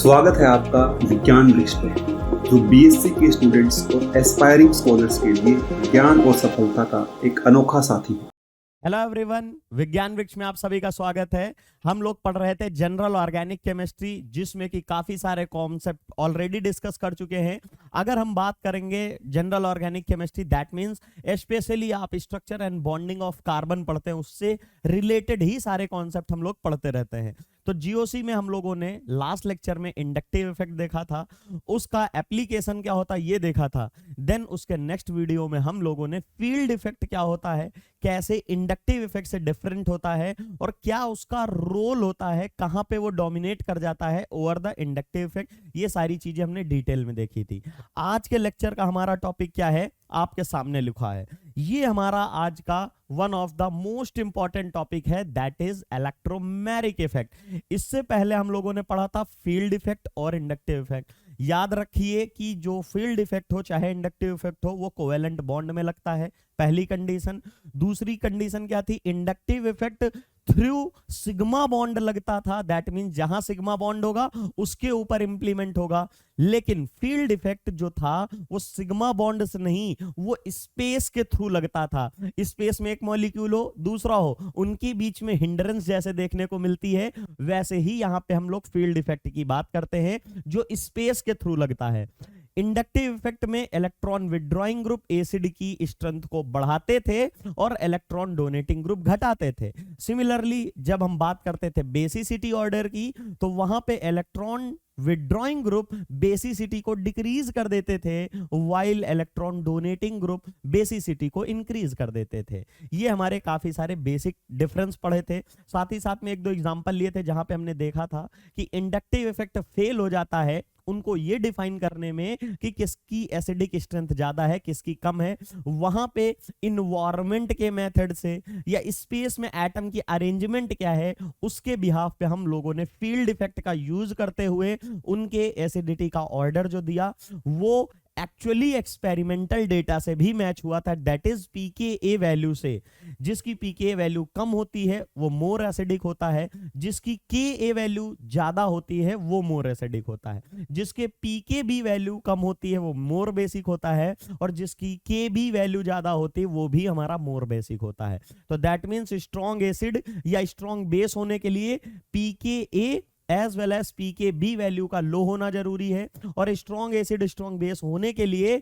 स्वागत है आपका विज्ञान वृक्ष पे, जो बीएससी के स्टूडेंट्स और एस्पायरिंग स्कॉलर्स के लिए ज्ञान और सफलता का एक अनोखा साथी है। हेलो एवरीवन, विज्ञान वृक्ष में आप सभी का स्वागत है। हम लोग पढ़ रहे थे जनरल ऑर्गेनिक केमिस्ट्री, जिसमें कि काफी सारे कॉन्सेप्ट ऑलरेडी डिस्कस कर चुके हैं। अगर हम बात करेंगे general organic chemistry, that means specially आप structure and bonding of carbon पढ़ते हैं, उससे रिलेटेड ही सारे कॉन्सेप्ट हम लोग पढ़ते रहते हैं। तो जीओसी में हम लोगों ने लास्ट लेक्चर में इंडक्टिव इफेक्ट देखा था, उसका एप्लीकेशन क्या होता है ये देखा था। देन उसके नेक्स्ट वीडियो में हम लोगों ने फील्ड इफेक्ट क्या होता है, कैसे इंडक्टिव इफेक्ट से डिफरेंट होता है और क्या उसका रोल होता है, कहां पे वो डोमिनेट कर जाता है ओवर द इंडक्टिव इफेक्ट, ये सारी चीजें हमने डिटेल में देखी थी। आज के लेक्चर का हमारा टॉपिक क्या है, आपके सामने लिखा है। ये हमारा आज का one of the most important topic है, दैट इज इलेक्ट्रोमैग्नेटिक इफेक्ट। इससे पहले हम लोगों ने पढ़ा था फील्ड इफेक्ट और इंडक्टिव इफेक्ट। याद रखिए कि जो फील्ड इफेक्ट हो चाहे इंडक्टिव इफेक्ट हो, वो कोवेलेंट बॉन्ड में लगता है, पहली कंडीशन। दूसरी कंडीशन क्या थी, inductive effect through sigma bond लगता था, दैट मींस जहां सिग्मा बॉन्ड होगा उसके ऊपर इंप्लीमेंट होगा। लेकिन फील्ड इफेक्ट जो था वो सिग्मा बॉन्ड से नहीं, वो स्पेस के थ्रू लगता था। स्पेस में एक मॉलिक्यूल हो दूसरा हो, उनके बीच में हिंड्रेंस जैसे देखने को मिलती है, वैसे ही यहां पे हम लोग फील्ड इफेक्ट की बात करते हैं जो स्पेस के थ्रू लगता है। इंडक्टिव इफेक्ट में इलेक्ट्रॉन विड्रॉइंग ग्रुप एसिड की स्ट्रेंथ को बढ़ाते थे और इलेक्ट्रॉन डोनेटिंग ग्रुप घटाते थे। सिमिलरली जब हम बात करते थे बेसिसिटी ऑर्डर की, तो वहां पे इलेक्ट्रॉन विड्रॉइंग ग्रुप बेसिसिटी को डिक्रीज कर देते थे, while electron donating group basicity को इंक्रीज कर देते थे। ये हमारे काफी सारे बेसिक डिफरेंस पढ़े थे। साथ ही साथ में एक दो एग्जांपल लिए थे जहां पे हमने देखा था कि इंडक्टिव इफेक्ट फेल हो जाता है उनको ये डिफाइन करने में कि किसकी एसिडिक स्ट्रेंथ ज्यादा है किसकी कम है। वहां पे इन्वायरमेंट के मेथड से या स्पेस में एटम की अरेंजमेंट क्या है उसके बिहाफ पे हम लोगों ने फील्ड इफेक्ट का यूज करते हुए उनके एसिडिटी का ऑर्डर जो दिया वो एक्चुअली एक्सपेरिमेंटल डेटा से भी मैच हुआ था, दैट इज पीकेए वैल्यू से। जिसकी पीकेए वैल्यू कम होती है वो मोर एसिडिक होता है, जिसकी केए वैल्यू ज्यादा होती है वो मोर एसिडिक होता है, जिसके पीकेबी वैल्यू कम होती है वो मोर बेसिक होता है, और जिसकी केबी वैल्यू ज्यादा होती है वो भी हमारा मोर बेसिक होता है। तो दैट मींस स्ट्रॉन्ग एसिड या स्ट्रॉन्ग बेस होने के लिए pKa as well as pKb value का लो होना जरूरी है, और स्ट्रॉन्ग एसिड स्ट्रॉन्ग बेस होने के लिए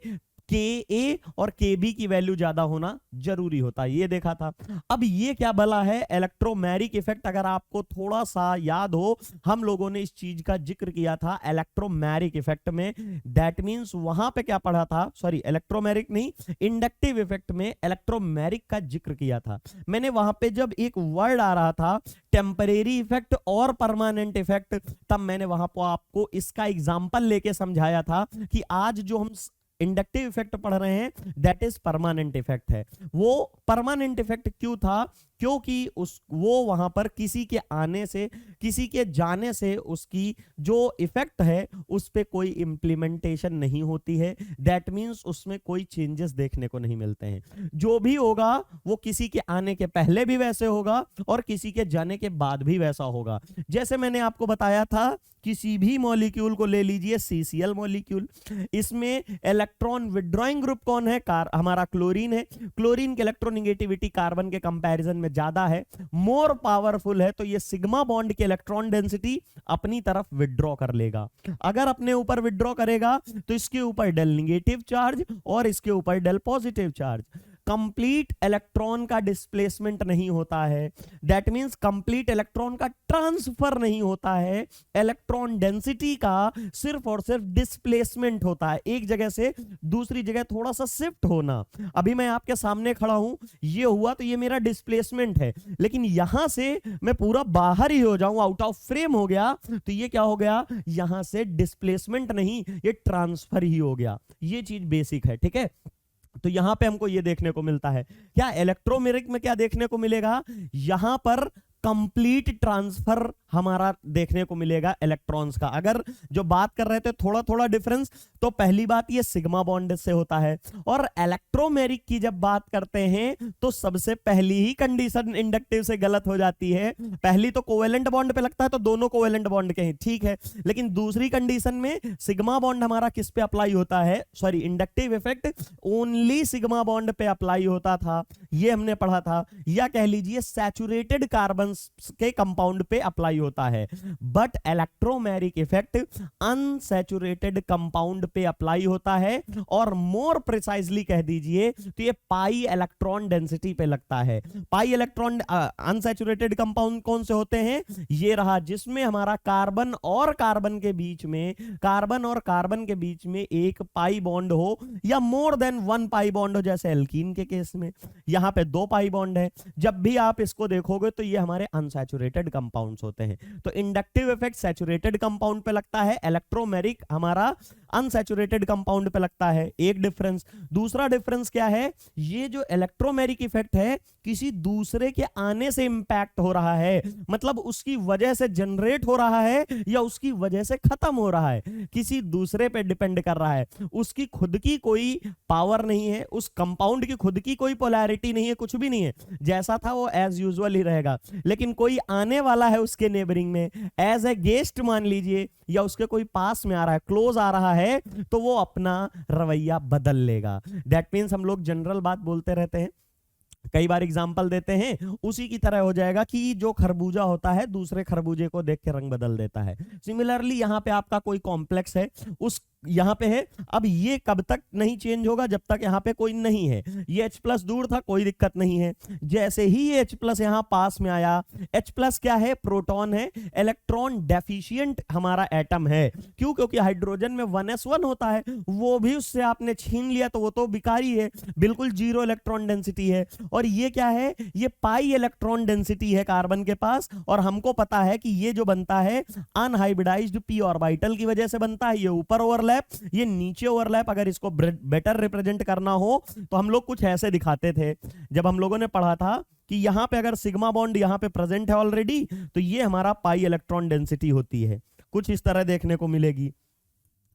के और केबी की वैल्यू ज्यादा होना जरूरी होता है, ये देखा था। अब ये क्या भला है इलेक्ट्रोमैग्नेटिक इफेक्ट, अगर आपको थोड़ा सा याद हो हम लोगों ने इस चीज का जिक्र किया था इलेक्ट्रोमैग्नेटिक इफेक्ट में। दैट मींस वहां पे क्या पढ़ा था, सॉरी इलेक्ट्रोमैग्नेटिक नहीं, इंडक्टिव इफेक्ट में इलेक्ट्रोमैग्नेटिक का जिक्र किया था मैंने। वहां पे जब एक वर्ड आ रहा था टेम्परेरी इफेक्ट और परमानेंट इफेक्ट, तब मैंने वहां पर आपको इसका एग्जांपल लेके समझाया था कि आज जो हम इंडक्टिव इफेक्ट पढ़ रहे हैं दैट इज परमानेंट इफेक्ट है। वो परमानेंट इफेक्ट क्यों था, क्योंकि वो वहां पर किसी के आने से किसी के जाने से उसकी जो इफेक्ट है उस पे कोई इंप्लीमेंटेशन नहीं होती है, दैट मींस उसमें कोई चेंजेस देखने को नहीं मिलते हैं। जो भी होगा वो किसी के आने के पहले भी वैसे होगा और किसी के जाने के बाद भी वैसा होगा। जैसे मैंने आपको बताया था, किसी भी मॉलिक्यूल को ले लीजिए, सीसीएल मॉलिक्यूल, इसमें इलेक्ट्रॉन विड्रॉइंग ग्रुप कौन है, हमारा क्लोरीन है। क्लोरीन की इलेक्ट्रोनेगेटिविटी कार्बन के कंपैरिजन में ज्यादा है, मोर पावरफुल है, तो ये सिग्मा बॉन्ड की इलेक्ट्रॉन डेंसिटी अपनी तरफ विड्रॉ कर लेगा। अगर अपने ऊपर विड्रॉ करेगा तो इसके ऊपर डेल नेगेटिव चार्ज और इसके ऊपर del positive charge. Complete electron का डिस्प्लेसमेंट नहीं होता है, दैट मींस कंप्लीट इलेक्ट्रॉन का ट्रांसफर नहीं होता है, इलेक्ट्रॉन डेंसिटी का सिर्फ और सिर्फ डिस्प्लेसमेंट होता है, एक जगह से दूसरी जगह थोड़ा सा शिफ्ट होना। अभी मैं आपके सामने खड़ा हूं, ये हुआ तो ये मेरा डिस्प्लेसमेंट है, लेकिन यहां से मैं पूरा बाहर ही हो जाऊं, आउट ऑफ फ्रेम हो गया, तो ये क्या हो गया, यहां से डिस्प्लेसमेंट नहीं, ये ट्रांसफर ही हो गया। ये चीज बेसिक है, ठीक है। तो यहां पे हमको ये देखने को मिलता है, क्या इलेक्ट्रोमैग्नेटिक में क्या देखने को मिलेगा, यहां पर कंप्लीट ट्रांसफर हमारा देखने को मिलेगा इलेक्ट्रॉन्स का। अगर जो बात कर रहे थे थोड़ा थोड़ा डिफरेंस, तो पहली बात ये सिग्मा बॉन्ड से होता है। और इलेक्ट्रोमेरिक की जब बात करते हैं तो सबसे पहली ही कंडीशन इंडक्टिव से गलत हो जाती है। पहली तो कोवेलेंट बॉन्ड पे लगता है, तो दोनों कोवेलेंट बॉन्ड के हैं, ठीक है। लेकिन दूसरी कंडीशन में सिग्मा बॉन्ड हमारा किस पे अप्लाई होता है, sorry inductive effect only sigma bond पे अप्लाई होता था, ये हमने पढ़ा था। या कह लीजिए सैचुरेटेड कार्बन के कंपाउंड पे अप्लाई होता है। But electromeric effect unsaturated compound पे अप्लाई होता है, और मोर प्रिसाइजली कह दीजिए तो ये पाई इलेक्ट्रॉन डेंसिटी पे लगता है। पाई इलेक्ट्रॉन अनसैचुरेटेड कंपाउंड कौन से होते हैं, ये रहा, जिसमें हमारा कार्बन और कार्बन के बीच में, कार्बन और कार्बन के बीच में एक पाई बॉन्ड हो या more than one pi bond हो, जैसे एल्कीन के केस में यहां पे 2 पाई बॉन्ड है। जब भी आप इसको देखोगे तो ये हमारे अनसैचुरेटेड कंपाउंड्स होते हैं। तो इंडक्टिव इफेक्ट सैचुरेटेड कंपाउंड पे लगता है, इलेक्ट्रोमेरिक हमारा अनसैचुरेटेड कंपाउंड पे लगता है, एक डिफरेंस। दूसरा डिफरेंस क्या है, ये जो इलेक्ट्रोमेरिक इफेक्ट है किसी दूसरे के आने से इंपैक्ट हो रहा है, मतलब उसकी वजह से जनरेट हो रहा है या उसकी वजह से खत्म हो रहा है, किसी दूसरे पे डिपेंड कर रहा है। उसकी खुद की कोई पावर नहीं है, उस कंपाउंड की खुद की कोई पोलैरिटी नहीं है, कुछ भी नहीं है, जैसा था वो एज यूजुअल ही रहेगा। लेकिन कोई आने वाला है उसके नेबरिंग में, एज ए गेस्ट मान लीजिए, या उसके कोई पास में आ रहा है, क्लोज आ रहा है, तो वो अपना रवैया बदल लेगा। दैट मीन्स हम लोग जनरल बात बोलते रहते हैं, कई बार एग्जाम्पल देते हैं, उसी की तरह हो जाएगा कि जो खरबूजा होता है दूसरे खरबूजे को देख के रंग बदल देता है। सिमिलरली यहां पे आपका कोई कॉम्प्लेक्स है, उस यहां पे है, अब ये कब तक नहीं चेंज होगा, जब तक यहां पे कोई नहीं है। ये H+ दूर था, कोई दिक्कत नहीं है। जैसे ही ये H+ यहां पास में आया, H+ क्या है, प्रोटॉन है, इलेक्ट्रॉन डेफिशिएंट हमारा एटम है। क्यों, क्योंकि हाइड्रोजन में 1s1 होता है, वो भी उससे आपने छीन लिया तो वो तो बिकारी है, बिल्कुल 0 इलेक्ट्रॉन डेंसिटी है। और ये क्या है, ये पाई इलेक्ट्रॉन डेंसिटी है कार्बन के पास, और हमको पता है कि ये जो बनता है अनहाइब्रिडाइज्ड p ऑर्बिटल की वजह से बनता है। ये ऊपर ओवरलैप, ये नीचे ओवरलैप। अगर इसको बेटर रिप्रेजेंट करना हो तो हम लोग कुछ ऐसे दिखाते थे जब हम लोगों ने पढ़ा था कि यहां पे अगर सिग्मा बॉन्ड यहां पे प्रेजेंट है ऑलरेडी, तो ये हमारा पाई इलेक्ट्रॉन डेंसिटी होती है, कुछ इस तरह देखने को मिलेगी।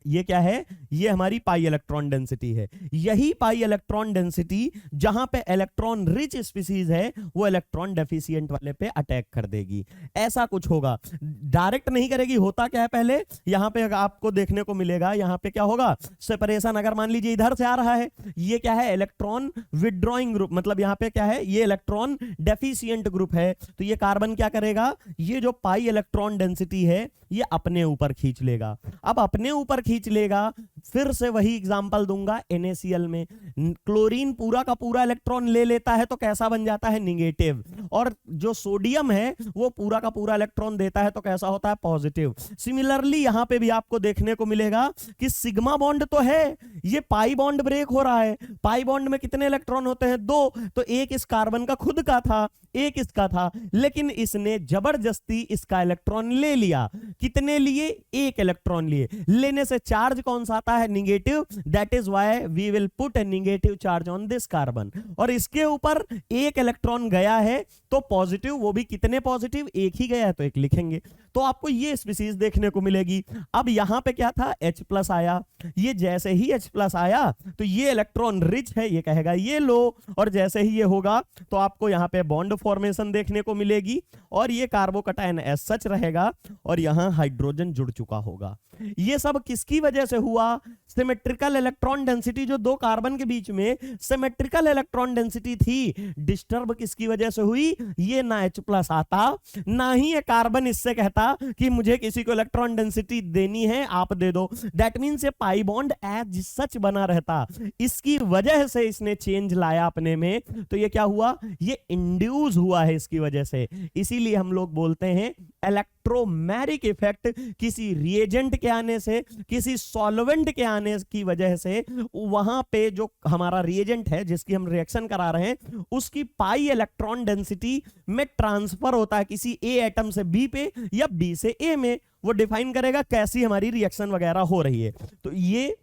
ये क्या है, ये हमारी पाई इलेक्ट्रॉन डेंसिटी है। यही पाई इलेक्ट्रॉन डेंसिटी जहां पे इलेक्ट्रॉन रिच स्पीसीज है, वो इलेक्ट्रॉन डेफिशिएंट वाले पे अटैक कर देगी। ऐसा कुछ होगा, डायरेक्ट नहीं करेगी। होता क्या है, पहले यहां पे आपको देखने को मिलेगा, यहां पे क्या होगा, सेपरेशन। अगर मान लीजिए इधर से आ रहा है, ये क्या है, इलेक्ट्रॉन विड्रॉइंग ग्रुप, मतलब यहां पे क्या है, ये इलेक्ट्रॉन डेफिशिएंट ग्रुप है। तो ये कार्बन क्या करेगा, ये जो पाई इलेक्ट्रॉन डेंसिटी है ये अपने ऊपर खींच लेगा। अब अपने ऊपर खींच लेगा, फिर से वही एग्जांपल दूंगा, NaCl में क्लोरीन पूरा का पूरा इलेक्ट्रॉन ले लेता है तो कैसा बन जाता है, निगेटिव। और जो सोडियम है वो पूरा का पूरा इलेक्ट्रॉन देता है तो कैसा होता है, पॉजिटिव। सिमिलरली यहां पे भी आपको देखने को मिलेगा कि सिग्मा बॉन्ड तो है, ये पाई बॉन्ड ब्रेक हो रहा है। पाई बॉन्ड में कितने इलेक्ट्रॉन होते हैं, 2, तो एक इस कार्बन का खुद का था, एक इसका था, लेकिन इसने जबरदस्ती इसका इलेक्ट्रॉन ले लिया। कितने लिए, 1 इलेक्ट्रॉन लिए। लेने से चार्ज कौन सा आता है, negative. That is why we will put a negative charge on this carbon. और इसके ऊपर 1 इलेक्ट्रॉन गया है तो पॉजिटिव, वो भी कितने पॉजिटिव, 1 ही गया है तो 1 लिखेंगे। तो आपको ये स्पीसीज देखने को मिलेगी। अब यहां पे क्या था, H+ आया, ये जैसे ही H+ आया तो ये इलेक्ट्रॉन रिच है, ये कहेगा ये लो, और जैसे ही ये होगा तो आपको यहां पे बॉन्ड फॉर्मेशन देखने को मिलेगी, और ये कार्बोकैटायन एज सच रहेगा, और यहां हाइड्रोजन जुड़ चुका होगा। ये सब किसकी वजह से हुआ, सिमेट्रिकल इलेक्ट्रॉन डेंसिटी, जो 2 कार्बन के बीच में सिमेट्रिकल इलेक्ट्रॉन डेंसिटी थी, डिस्टर्ब किसकी वजह से हुई, ये ना H+ आता, ना ही ये कार्बन इससे कहता कि मुझे किसी को इलेक्ट्रॉन डेंसिटी देनी है, आप दे दो। दैट मींस ये पाई बॉन्ड एज सच बना रहता, इसकी वजह से इसने चेंज लाया अपने में। तो ये क्या हुआ, ये इंड्यूस हुआ है इसकी वजह से। इसीलिए हम लोग बोलते हैं इलेक्ट्रोमेरिक इफेक्ट किसी रिएजेंट के आने से, किसी सॉल्वेंट के आने की वजह से, वहां पे जो हमारा रिएजेंट है जिसकी हम रिएक्शन करा रहे हैं, उसकी पाई इलेक्ट्रॉन डेंसिटी में ट्रांसफर होता है किसी ए एटम से बी पे या बी से ए में। वो डिफाइन करेगा कैसी हमारी रिएक्शन वगैरह हो रही है। तो ये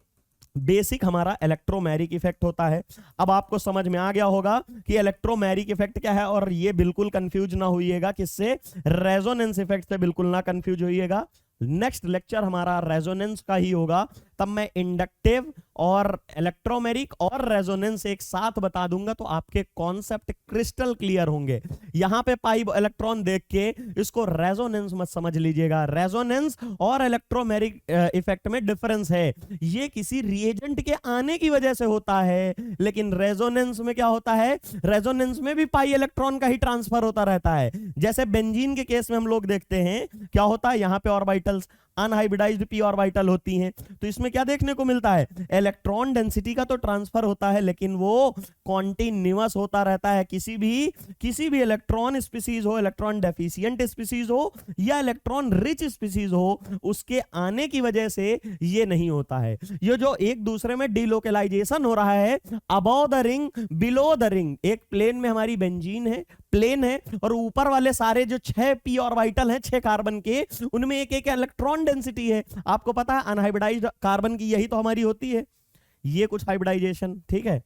बेसिक हमारा इलेक्ट्रोमैरिक इफेक्ट होता है। अब आपको समझ में आ गया होगा कि इलेक्ट्रोमैरिक इफेक्ट क्या है, और ये बिल्कुल कंफ्यूज ना होइएगा किससे, रेजोनेंस इफेक्ट से बिल्कुल ना कंफ्यूज होइएगा। नेक्स्ट लेक्चर हमारा रेजोनेंस का ही होगा, तब मैं इंडक्टिव और इलेक्ट्रोमेरिक और रेजोनेंस एक साथ बता दूंगा, तो आपके कॉन्सेप्ट क्रिस्टल क्लियर होंगे। यहां पे पाई इलेक्ट्रॉन देख के इसको रेजोनेंस मत समझ लीजिएगा। रेजोनेंस और इलेक्ट्रोमेरिक इफेक्ट में डिफरेंस है, ये किसी रिएजेंट के आने की वजह से होता है, लेकिन रेजोनेंस में क्या होता है, रेजोनेंस में भी पाई इलेक्ट्रॉन का ही ट्रांसफर होता रहता है। जैसे बेंजीन के केस में हम लोग देखते हैं क्या होता है, यहां पे ऑर्बिटल्स अनहाइब्रिडाइज्ड पी ऑर्बिटल होती हैं, तो इसमें क्या देखने को मिलता है, इलेक्ट्रॉन डेंसिटी का तो ट्रांसफर होता है, लेकिन वो कॉन्टिन्यूअस होता रहता है। किसी भी इलेक्ट्रॉन स्पीसीज हो, इलेक्ट्रॉन डेफिशिएंट स्पीसीज हो या इलेक्ट्रॉन रिच स्पीसीज हो, उसके आने की वजह से ये नहीं होता है। ये जो एक दूसरे में डिलोकलाइजेशन हो रहा है, above the ring below the ring, एक प्लेन में हमारी बेंजीन है, प्लेन है, और ऊपर वाले सारे जो 6 पी ऑर्बिटल हैं 6 कार्बन के, उनमें एक एक इलेक्ट्रॉन डेंसिटी है। आपको पता है अनहाइब्रिडाइज्ड कार्बन की यही तो हमारी होती है, ये कुछ हाइब्रिडाइजेशन, ठीक है।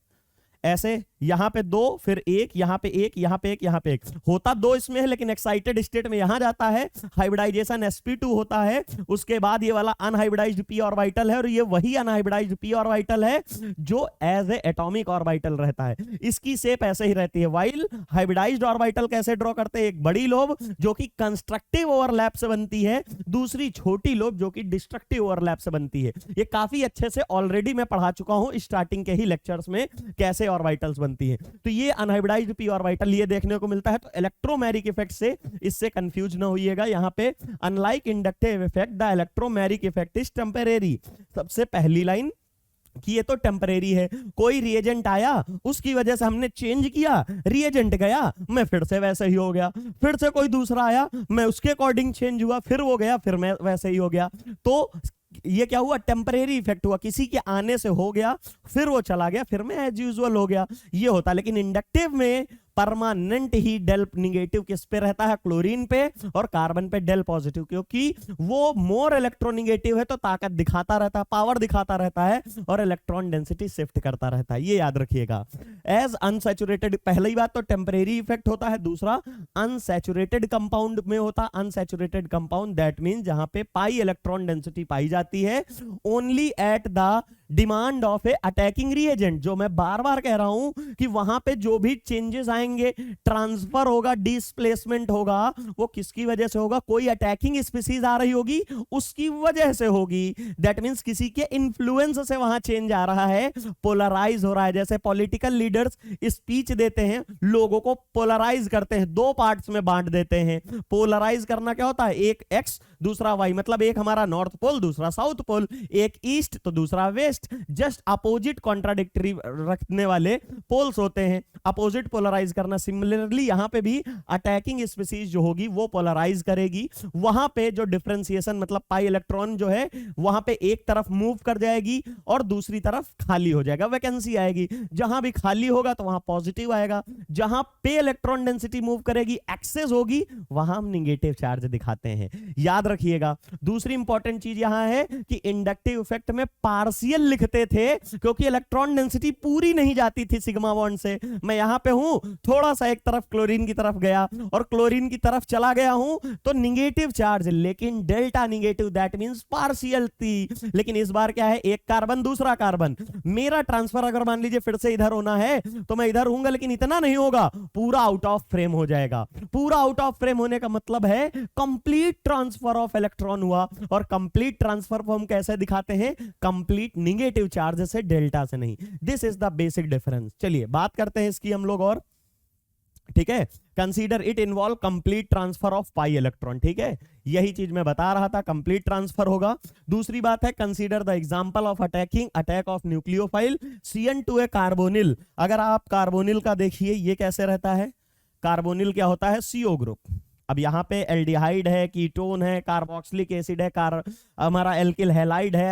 ऐसे यहां पे 2, फिर 1, यहां पे 1, यहां पे 1, यहां पे 1 होता 2 इसमें है, लेकिन एक्साइटेड स्टेट में यहां जाता है, हाइब्रिडाइजेशन sp2 होता है। उसके बाद ये वाला अनहाइब्रिडाइज्ड p ऑर्बिटल है, और ये वही अनहाइब्रिडाइज्ड p ऑर्बिटल है जो एज ए एटॉमिक ऑर्बिटल रहता है। इसकी शेप ऐसे ही रहती है। वाइल हाइब्रिडाइज्ड ऑर्बिटल कैसे ड्रॉ करते हैं, एक बड़ी लोब जो कि कंस्ट्रक्टिव ओवरलैप से बनती है, दूसरी छोटी लोब जो कि डिस्ट्रक्टिव ओवरलैप से बनती है। ये काफी अच्छे से ऑलरेडी मैं पढ़ा चुका हूं स्टार्टिंग के ही लेक्चर्स में, कैसे ऑर्बिटल्स बनती है। तो ये अनहाइब्रिडाइज्ड p ऑर्बिटल ये देखने को मिलता है। तो इलेक्ट्रोमैरिक इफेक्ट से इससे कंफ्यूज ना होइएगा। यहां पे unlike inductive effect the electromeric effect is temporary. सबसे पहली लाइन कि ये तो टेम्परेरी है, कोई रिएजेंट आया उसकी वजह से हमने चेंज किया, रिएजेंट गया मैं फिर से वैसे ही हो गया, फिर से कोई दूसरा आया मैं उसके अकॉर्डिंग चेंज हुआ, फिर वो गया फिर मैं वैसे ही हो गया। तो ये क्या हुआ, टेम्परेरी इफेक्ट हुआ, किसी के आने से हो गया फिर वो चला गया फिर मैं एज यूजुअल हो गया, ये होता। लेकिन इंडक्टिव में परमानेंट ही डेल निगेटिव किस पे रहता है, क्लोरीन पे, और कार्बन पे डेल पॉजिटिव, क्योंकि वो मोर इलेक्ट्रोनिगेटिव है तो ताकत दिखाता रहता है, पावर दिखाता रहता है, और इलेक्ट्रॉन डेंसिटी शिफ्ट करता रहता है, ये याद रखिएगा। एज अनसैचुरेटेड, पहली बात तो टेम्परेरी इफेक्ट होता है, दूसरा अनसैचुरेटेड कंपाउंड में होता। अनसैचुरेटेड कंपाउंड दैट मीन जहां पे पाई इलेक्ट्रॉन डेंसिटी पाई जाती है only at the demand of A attacking reagent. जो मैं बार बार कह रहा हूं कि वहां पे जो भी चेंजेस आएंगे, ट्रांसफर होगा, डिस्प्लेसमेंट होगा, वो किसकी वजह से होगा, कोई अटैकिंग स्पीसीज आ रही होगी उसकी वजह से होगी। दैट मींस किसी के इन्फ्लुएंस से वहां चेंज आ रहा है, पोलराइज हो रहा है। जैसे पॉलिटिकल लीडर्स स्पीच देते हैं, लोगों को पोलराइज करते हैं, 2 पार्ट्स में बांट देते हैं। पोलराइज करना क्या होता है, एक एक्स दूसरा वाई, मतलब एक हमारा नॉर्थ पोल दूसरा साउथ पोल, एक ईस्ट तो दूसरा वेस्ट, जस्ट अपोजिट कॉन्ट्राडिक्टरी रखने वाले पोल्स होते हैं, अपोजिट पोलराइज करना। सिमिलरली यहां पे भी अटैकिंग स्पीसीज जो होगी वो पोलराइज करेगी, वहां पे जो डिफरेंशिएशन मतलब पाई इलेक्ट्रॉन जो है वहां पे एक तरफ मूव कर जाएगी और दूसरी तरफ खाली हो जाएगा, वैकेंसी आएगी। जहां भी खाली होगा तो वहां पॉजिटिव आएगा, जहां पे इलेक्ट्रॉन डेंसिटी मूव करेगी, एक्सेस होगी, वहां हम नेगेटिव चार्ज दिखाते हैं, याद रखिएगा। दूसरी इंपॉर्टेंट चीज यहां है कि इंडक्टिव इफेक्ट में पार्शियल लिखते थे, क्योंकि इलेक्ट्रॉन डेंसिटी पूरी नहीं जाती थी सिग्मा बॉन्ड से। मैं यहां पे हूं, थोड़ा सा एक तरफ क्लोरीन की तरफ गया और क्लोरीन की तरफ चला गया हूं तो निगेटिव चार्ज, लेकिन delta negative, that means partial थी। लेकिन इस बार क्या है, एक कार्बन दूसरा कार्बन, मेरा ट्रांसफर अगर मान लीजिए फिर से इधर होना है तो मैं इधर हूंगा, लेकिन इतना नहीं होगा, पूरा आउट ऑफ फ्रेम हो जाएगा। पूरा आउट ऑफ फ्रेम होने का मतलब है कंप्लीट ट्रांसफर ऑफ इलेक्ट्रॉन हुआ। और कंप्लीट ट्रांसफर को हम कैसे दिखाते हैं, कंप्लीट निगेटिव चार्ज से, डेल्टा से नहीं। This is the basic difference. चलिए बात करते हैं इसकी हम लोग और, ठीक है। Consider it involve complete transfer of pi electron, ठीक है, यही चीज मैं बता रहा था, कंप्लीट ट्रांसफर होगा। दूसरी बात है consider the example of attack of nucleophile CN to a carbonyl. अगर आप कार्बोनिल का देखिए ये कैसे रहता है, कार्बोनिल क्या होता है, CO ग्रुप। अब यहाँ पे एल्डिहाइड है, कीटोन है, कार्बोक्सिलिक एसिड है, हमारा एल्किल हैलाइड है,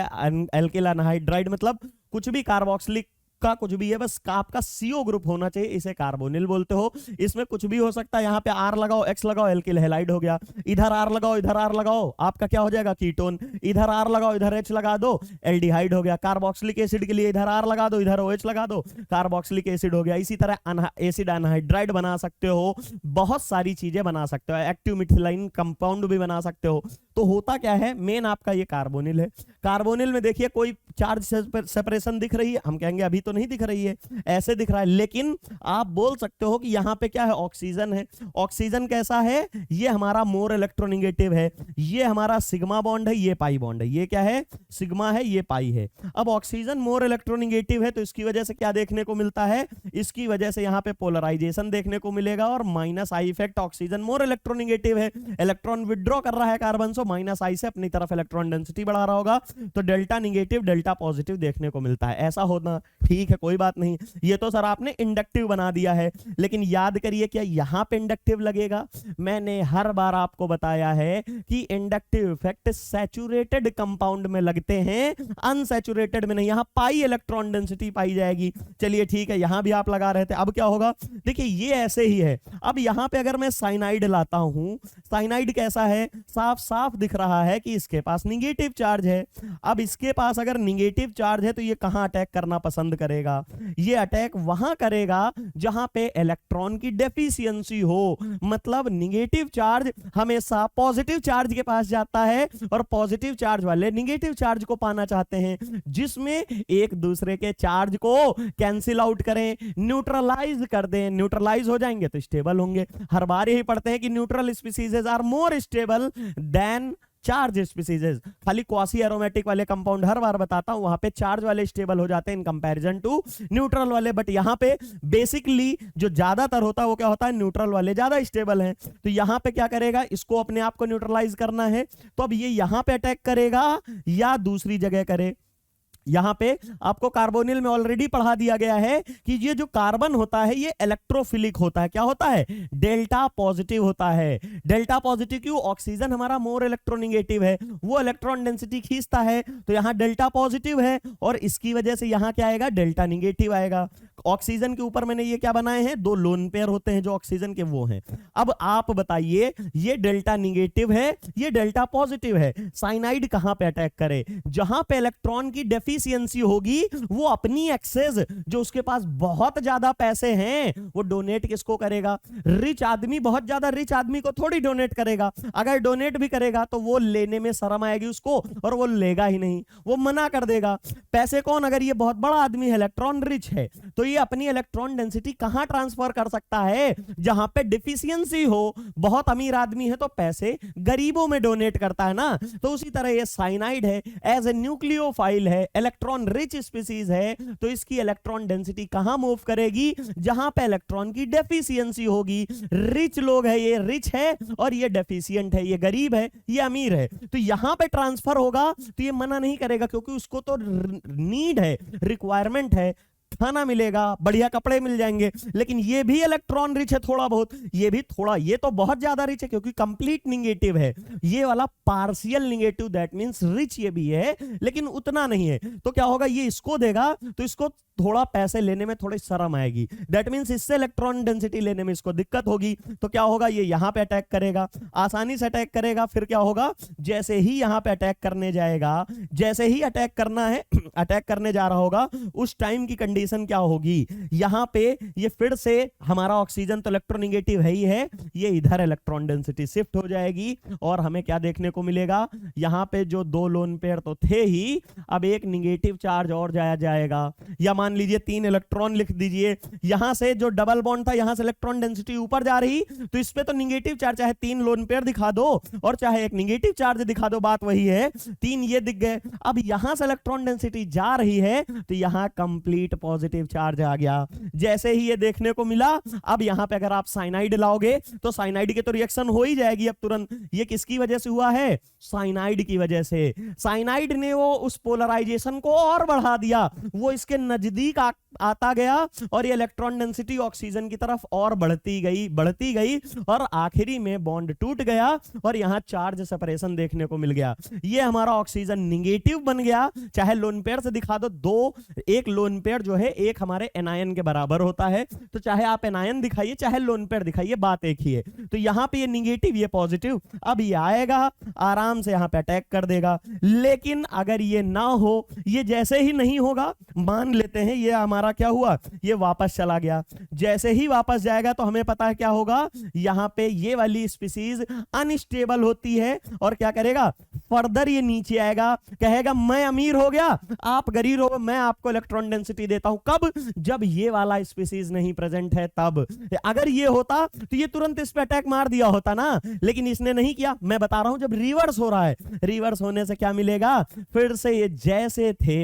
एल्किल अनहाइड्राइड, मतलब कुछ भी कार्बोक्सिलिक तुक्का कुछ भी है, बस आपका CO ग्रुप होना चाहिए, इसे कार्बोनिल बोलते हो। इसमें कुछ भी हो सकता है, यहाँ पे R लगाओ, X लगाओ, एल्किल हैलाइड हो गया। इधर R लगाओ, इधर R लगाओ, आपका क्या हो जाएगा, कीटोन। इधर R लगाओ, इधर H लगा दो, एल्डिहाइड हो गया। कार्बोक्सिलिक एसिड के लिए इधर R लगा दो, इधर OH लगा दो, कार्बोक्सिलिक एसिड हो गया। इसी तरह एसिड एनहाइड्राइड बना सकते हो, बहुत सारी चीजें बना सकते हो, एक्टिव मिथिलाइन कंपाउंड भी बना सकते हो। तो होता क्या है, मेन आपका ये कार्बोनिल है। कार्बोनिल में देखिए कोई चार्ज सेपरेशन दिख रही है, हम कहेंगे अभी तो नहीं दिख रही है, ऐसे दिख रहा है, लेकिन आप बोल सकते हो कि यहां पे क्या है, ऑक्सीजन है। ऑक्सीजन कैसा है, ये हमारा मोर इलेक्ट्रोनेगेटिव है, ये हमारा सिग्मा बॉन्ड है, ये पाई बॉन्ड है, ये क्या है, सिग्मा है, ये पाई है। अब ऑक्सीजन मोर इलेक्ट्रोनेगेटिव है, तो इसकी वजह से क्या देखने को मिलता है, इसकी वजह से यहां पे पोलराइजेशन देखने को मिलेगा, और minus I effect, oxygen more electronegative है, इलेक्ट्रॉन विड्रॉ कर रहा है कार्बन से, माइनस आई से अपनी तरफ इलेक्ट्रॉन डेंसिटी बढ़ा रहा होगा, तो डेल्टा निगेटिव डेल्टा पॉजिटिव देखने को मिलता है। ऐसा होना ठीक है, कोई बात नहीं, ये तो सर आपने इंडक्टिव बना दिया है, लेकिन याद करिए क्या यहां पे इंडक्टिव लगेगा। मैंने हर बार आपको बताया है कि इंडक्टिव इफेक्ट सैचुरेटेड कंपाउंड में लगते हैं, अनसैचुरेटेड में नहीं। यहां पाई इलेक्ट्रॉन डेंसिटी पाई जाएगी। चलिए ठीक है, यहां भी आप लगा रहे थे, अब क्या होगा, देखिए ये ऐसे ही है। अब यहां पे अगर मैं साइनाइड लाता हूं, साइनाइड कैसा है, साफ साफ दिख रहा है कि इसके पास निगेटिव चार्ज है। अब इसके पास अगर निगेटिव चार्ज है तो ये कहां अटैक करना पसंद करेगा, ये अटैक वहां करेगा जहां पे इलेक्ट्रॉन की डेफिशिएंसी हो। मतलब निगेटिव चार्ज हमेशा पॉजिटिव चार्ज के पास जाता है, और पॉजिटिव चार्ज वाले निगेटिव चार्ज को पाना चाहते हैं, जिसमें एक दूसरे के चार्ज को कैंसिल आउट करें, न्यूट्रलाइज कर दें। न्यूट्रलाइज हो जाएंगे तो स्टेबल होंगे। हर बार यही पढ़ते हैं कि neutral species are more stable than charge species. खाली क्वासी एरोमेटिक वाले कंपाउंड हर बार बताता हूं, वहां पे चार्ज वाले स्टेबल हो जाते हैं इन कंपैरिजन टू न्यूट्रल वाले। बट यहां पे बेसिकली जो ज्यादातर होता है वो क्या होता है, न्यूट्रल वाले ज्यादा स्टेबल हैं। तो यहां पे क्या करेगा, इसको अपने आप को न्यूट्रलाइज करना है, तो अब ये यहां पे अटैक करेगा या दूसरी जगह करे। यहां पे आपको कार्बोनिल में ऑलरेडी पढ़ा दिया गया है कि ये जो कार्बन होता है ये इलेक्ट्रोफिलिक होता है। क्या होता है, डेल्टा पॉजिटिव होता है। डेल्टा पॉजिटिव क्यों, ऑक्सीजन हमारा मोर इलेक्ट्रोनेगेटिव है, वो इलेक्ट्रॉन डेंसिटी खींचता है, तो यहां डेल्टा पॉजिटिव है, और इसकी वजह से यहां क्या आएगा, डेल्टा निगेटिव आएगा। ऑक्सीजन के ऊपर मैंने ये क्या बनाए हैं, 2 लोन पेयर होते हैं जो ऑक्सीजन के, वो हैं। अब आप बताइए, ये डेल्टा निगेटिव है, ये डेल्टा पॉजिटिव है, साइनाइड कहां पे अटैक करे, जहां पे इलेक्ट्रॉन की डेफिशिएंसी होगी, वो अपनी एक्सेस, जो उसके पास बहुत ज्यादा पैसे हैं, वो डोनेट किसको करेगा, रिच आदमी, बहुत ज्यादा रिच आदमी को थोड़ी डोनेट करेगा। अगर डोनेट भी करेगा तो वो लेने में शर्म आएगी उसको, और वो लेगा ही नहीं, वो मना कर देगा। पैसे कौन, अगर ये बहुत बड़ा आदमी है, इलेक्ट्रॉन रिच है, तो ये अपनी इलेक्ट्रॉन डेंसिटी कहां ट्रांसफर कर सकता है, जहां पे डिफिशियंसी हो। बहुत अमीर आदमी है तो पैसे गरीबों में डोनेट करता है ना। तो उसी तरह ये साइनाइड है, एज ए न्यूक्लियोफाइल है, इलेक्ट्रॉन रिच स्पीसीज है, तो इसकी इलेक्ट्रॉन डेंसिटी कहां मूव करेगी, जहां पे इलेक्ट्रॉन की डेफिशिएंसी होगी। रिच लोग है, ये रिच है, और ये डेफिशिएंट है, ये गरीब है, ये अमीर है, तो यहां पे ट्रांसफर होगा तो ये मना नहीं करेगा, क्योंकि उसको तो नीड है, रिक्वायरमेंट है, खाना मिलेगा, बढ़िया कपड़े मिल जाएंगे। लेकिन ये भी इलेक्ट्रॉन रिच है थोड़ा बहुत, ये भी थोड़ा, ये तो बहुत ज्यादा रिच है क्योंकि कंप्लीट निगेटिव है, ये वाला partial negative, that means rich ये भी है लेकिन उतना नहीं है। तो क्या होगा, ये इसको देगा तो इसको थोड़ा पैसे लेने में थोड़ी शर्म आएगी, दैट मींस इससे इलेक्ट्रॉन डेंसिटी लेने में इसको दिक्कत होगी। तो क्या होगा, ये यहां पे अटैक करेगा, आसानी से अटैक करेगा। फिर क्या होगा, जैसे ही यहां पे अटैक करने जाएगा, जैसे ही अटैक करना है, अटैक करने जा रहा होगा, उस टाइम की कंडीशन क्या होगी, यहां पे ये फिर से हमारा ऑक्सीजन तो इलेक्ट्रोनेगेटिव है ही है, ये इधर इलेक्ट्रॉन डेंसिटी शिफ्ट हो जाएगी, और हमें क्या देखने को मिलेगा, यहां पे जो 2 लोन पेयर तो थे ही, अब एक निगेटिव चार्ज और जाया जाएगा। या मान लीजिए 3 इलेक्ट्रॉन लिख दीजिए, यहां से जो डबल बॉन्ड था, यहां से इलेक्ट्रॉन डेंसिटी ऊपर जा रही, तो इस पे तो निगेटिव चार्ज, चाहे 3 लोन पेयर दिखा दो और चाहे एक निगेटिव चार्ज दिखा दो, बात वही है, 3 ये दिख गए। अब यहां से इलेक्ट्रॉन डेंसिटी जा रही है, तो यहां कंप्लीट पॉजिटिव चार्ज आ गया। जैसे ही ये देखने को मिला, अब यहां पे अगर आप साइनाइड लाओगे तो साइनाइड की तो रिएक्शन हो ही जाएगी अब तुरंत। ये किसकी वजह से हुआ है, साइनाइड की वजह से। साइनाइड ने वो उस पोलराइजेशन को और बढ़ा दिया, वो इसके नजदीक आता गया और ये इलेक्ट्रॉन डेंसिटी ऑक्सीजन की तरफ और बढ़ती गई और आखिरी में बॉन्ड टूट गया और यहां चार्ज सेपरेशन देखने को मिल गया। ये हमारा ऑक्सीजन निगेटिव बन गया। चाहे लोन पेयर से दिखा दो, एक लोन पेयर जो है एक हमारे एनायन के बराबर होता है, तो चाहे आप एनायन दिखाइए चाहे लोन पेयर दिखाइए, बात एक ही है। तो यहां पे ये निगेटिव ये पॉजिटिव, अब ये आएगा आराम से यहां पे अटैक कर देगा। लेकिन अगर ये ना हो, ये जैसे ही नहीं होगा, मान लेते हैं ये हमारा क्या हुआ, ये वापस चला गया। जैसे ही वापस जाएगा तो हमें पता है क्या होगा, यहां पे ये वाली स्पीसीज अनस्टेबल होती है और क्या करेगा, फर्दर ये नीचे आएगा, कहेगा मैं अमीर हो गया, आप गरीब हो, मैं आपको इलेक्ट्रॉन डेंसिटी देता हूं। कब? जब ये वाला स्पीसीज नहीं प्रेजेंट है तब। अगर ये होता तो ये तुरंत इस पे अटैक मार दिया होता ना, लेकिन इसने नहीं किया। मैं बता रहा हूं जब रिवर्स हो रहा है, रिवर्स होने से क्या मिलेगा, फिर से ये जैसे थे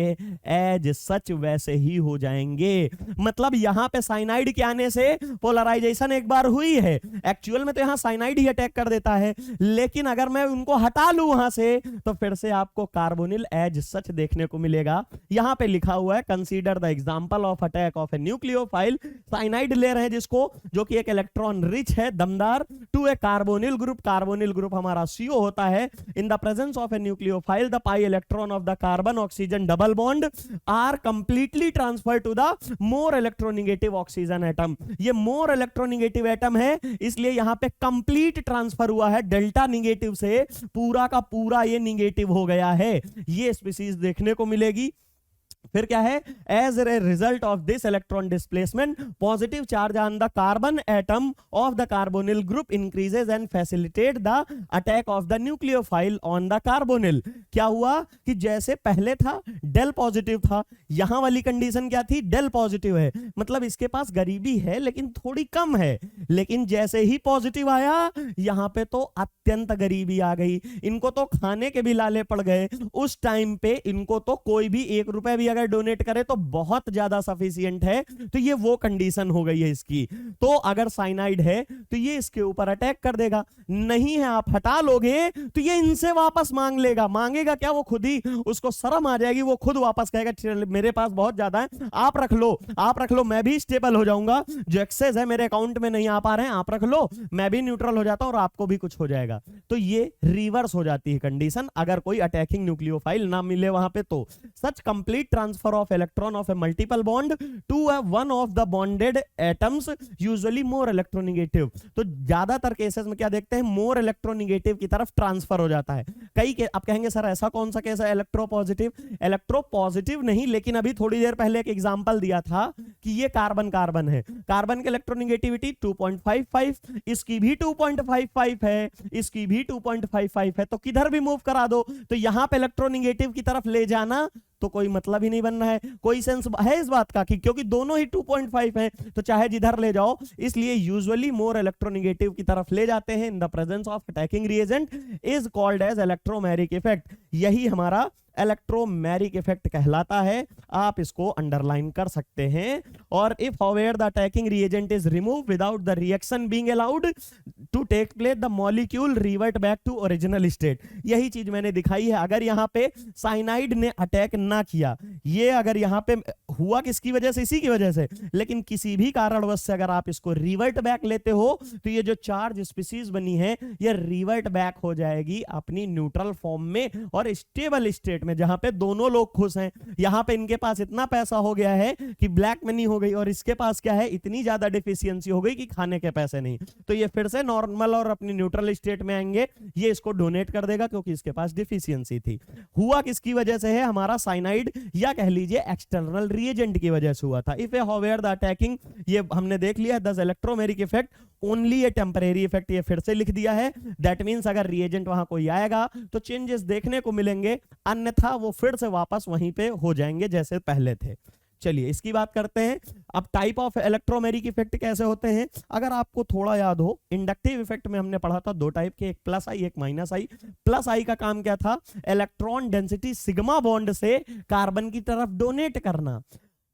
एज सच वैसे ही हो जाएंगे। मतलब यहां पे साइनाइड के आने से पोलराइजेशन एक बार हुई है, एक्चुअल में तो यहां साइनाइड ही अटैक कर देता है, लेकिन अगर मैं उनको हटा लूं वहां से तो फिर से आपको कार्बोनिल एज सच देखने को मिलेगा। यहां पे लिखा हुआ है consider the example of attack of a nucleophile. Cyanide ले रहे हैं जिसको, जो कि एक इलेक्ट्रॉन रिच है, दमदार, to a carbonyl group. Carbonyl group हमारा CO होता है। In the presence of a nucleophile the pi electron of the carbon oxygen double bond are completely transfer to the more electronegative oxygen atom. ये more electronegative atom है, इसलिए यहां पे complete transfer हुआ है, डेल्टा निगेटिव से पूरा का पूरा ये निगेटिव हो गया है। ये स्पीसीज देखने को मिलेगी। फिर क्या है, as a result of this electron displacement positive charge on the carbon atom of the carbonyl group increases and facilitate the attack of the nucleophile on the carbonyl. क्या हुआ कि जैसे पहले था डेल पॉजिटिव था, यहां वाली कंडीशन क्या थी, डेल पॉजिटिव है, मतलब इसके पास गरीबी है लेकिन थोड़ी कम है। लेकिन जैसे ही पॉजिटिव आया यहां पे तो अत्यंत गरीबी आ गई, इनको तो खाने के भी लाले पड़ गए। उस टाइम पे इनको तो कोई भी 1 रुपए भी अगर डोनेट करे तो बहुत ज्यादा सफिशिएंट है। तो ये वो कंडीशन हो गई है इसकी। तो अगर साइनाइड है तो ये इसके ऊपर अटैक कर देगा, नहीं है आप हटा लोगे तो ये इनसे वापस मांग लेगा। मांगेगा क्या, वो खुद ही, उसको शर्म आ जाएगी, वो खुद वापस कहेगा मेरे पास बहुत ज्यादा है, आप रख लो, आप रख लो, मैं भी स्टेबल हो जाऊंगा, जो एक्सेस है मेरे अकाउंट में नहीं आ पा रहे हैं, आप रख लो, मैं भी न्यूट्रल हो जाता हूं और आपको भी कुछ हो जाएगा। तो ये रिवर्स हो जाती है कंडीशन अगर कोई अटैकिंग न्यूक्लियोफाइल ना मिले वहां पे। तो such complete transfer of electron of a multiple bond to one of the bonded atoms usually more electronegative. तो ज्यादातर केसेस में क्या देखते हैं, मोर इलेक्ट्रोनेगेटिव की तरफ ट्रांसफर हो जाता है। कई के आप कहेंगे सर ऐसा कौन सा केस है इलेक्ट्रोपॉजिटिव? इलेक्ट्रोपॉजिटिव नहीं, लेकिन अभी थोड़ी देर पहले एक एग्जांपल दिया था कि ये कार्बन कार्बन है, कार्बन की इलेक्ट्रोनेगेटिविटी 2.55, इसकी भी 2.55 है, इसकी भी 2.55 है, तो किधर भी मूव करा दो तो यहां पे इलेक्ट्रोनेगेटिव की तरफ ले जाना तो कोई मतलब ही नहीं बनना है। कोई सेंस है इस बात का कि क्योंकि दोनों ही 2.5 हैं तो चाहे जिधर ले जाओ, इसलिए यूजुअली मोर इलेक्ट्रोनेगेटिव की तरफ ले जाते हैं। In the presence of attacking reagent is called as electromeric effect. यही हमारा इलेक्ट्रोमेरिक इफेक्ट कहलाता है, आप इसको अंडरलाइन कर सकते हैं। और if however the attacking reagent is remove without the reaction being allowed to take place, the molecule revert back to original state. यही चीज मैंने दिखाई है। अगर यहां पे साइनाइड ने अटैक ना किया, ये अगर यहां पे हुआ किसकी वजह से, इसी की वजह से, लेकिन किसी भी कारणवश से अगर आप इसको रिवर्ट बैक लेते हो तो ये जो चार्ज स्पीसीज बनी है ये रिवर्ट बैक हो जाएगी अपनी न्यूट्रल फॉर्म में और स्टेबल स्टेट में, जहां पे दोनों लोग खुश हैं। यहां पे इनके पास इतना पैसा हो गया है कि ब्लैक मनी हो गई और इसके पास क्या है, इतनी ज्यादा डिफिशियंसी हो गई कि खाने के पैसे नहीं। तो ये फिर से नॉर्मल और अपनी न्यूट्रल स्टेट में आएंगे, ये इसको डोनेट कर देगा क्योंकि इसके पास डिफिशियंसी थी। हुआ किसकी वजह से है, हमारा साइनाइड या कह लीजिए एक्सटर्नल रिएजेंट की वजह से हुआ था। If A however the attacking, ये हमने देख लिया, the electromeric effect only A temporary effect, ये फिर से लिख दिया है। दैट मींस अगर रिएजेंट वहां कोई आएगा तो चेंजेस देखने को मिलेंगे, अन्यथा वो फिर से वापस वहीं पे हो जाएंगे जैसे पहले थे। चलिए इसकी बात करते हैं। अब टाइप ऑफ इलेक्ट्रोमेरिक इफेक्ट कैसे होते हैं, अगर आपको थोड़ा याद हो, इंडक्टिव इफेक्ट में हमने पढ़ा था 2 टाइप के, एक प्लस आई एक माइनस आई। प्लस आई का काम क्या था, इलेक्ट्रॉन डेंसिटी सिग्मा बॉन्ड से कार्बन की तरफ डोनेट करना।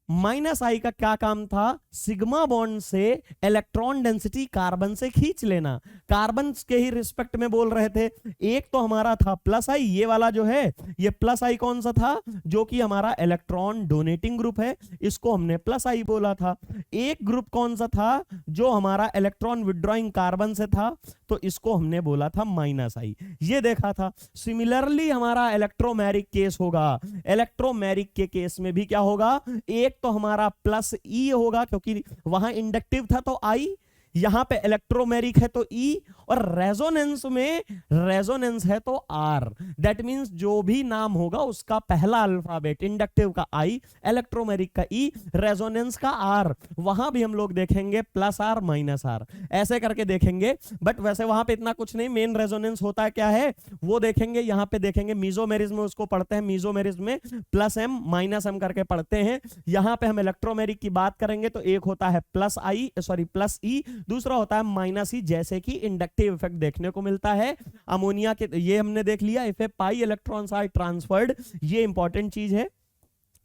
माइनस आई का क्या काम था, सिग्मा बॉन्ड से इलेक्ट्रॉन डेंसिटी कार्बन से खींच लेना। कार्बन के ही रिस्पेक्ट में बोल रहे थे। एक तो हमारा था प्लस आई, ये वाला जो है ये प्लस आई कौन सा था, जो कि हमारा इलेक्ट्रॉन डोनेटिंग ग्रुप है, इसको हमने प्लस आई बोला था। एक ग्रुप कौन सा था, जो हमारा इलेक्ट्रॉन विड्रॉइंग कार्बन से था, तो इसको हमने बोला था माइनस आई, ये देखा था। सिमिलरली हमारा इलेक्ट्रोमेरिक केस होगा। इलेक्ट्रोमेरिक के केस में भी क्या होगा, एक तो हमारा प्लस ई होगा, क्योंकि वहां इंडक्टिव था तो आई, यहां पे इलेक्ट्रोमेरिक है तो ई, और रेजोनेंस में रेजोनेंस है तो आर। दैट मींस जो भी नाम होगा उसका पहला अल्फाबेट, इंडक्टिव का आई, इलेक्ट्रोमेरिक का ई, रेजोनेंस का आर, वहां भी हम लोग देखेंगे प्लस आर माइनस आर, ऐसे करके देखेंगे। बट वैसे वहां पे इतना कुछ नहीं, मेन रेजोनेंस होता है क्या है वो देखेंगे। यहां पे देखेंगे मीजोमेरिज्म में उसको पढ़ते हैं, मीजोमेरिज्म में प्लस एम माइनस एम करके पढ़ते हैं। यहां पे हम इलेक्ट्रोमेरिक की बात करेंगे तो एक होता है प्लस आई, सॉरी प्लस ई, दूसरा होता है माइनस ई, जैसे कि इंडक्टिव इफेक्ट देखने को मिलता है अमोनिया के। ये हमने देख लिया, if a pi electrons are transferred, ये इंपॉर्टेंट चीज है।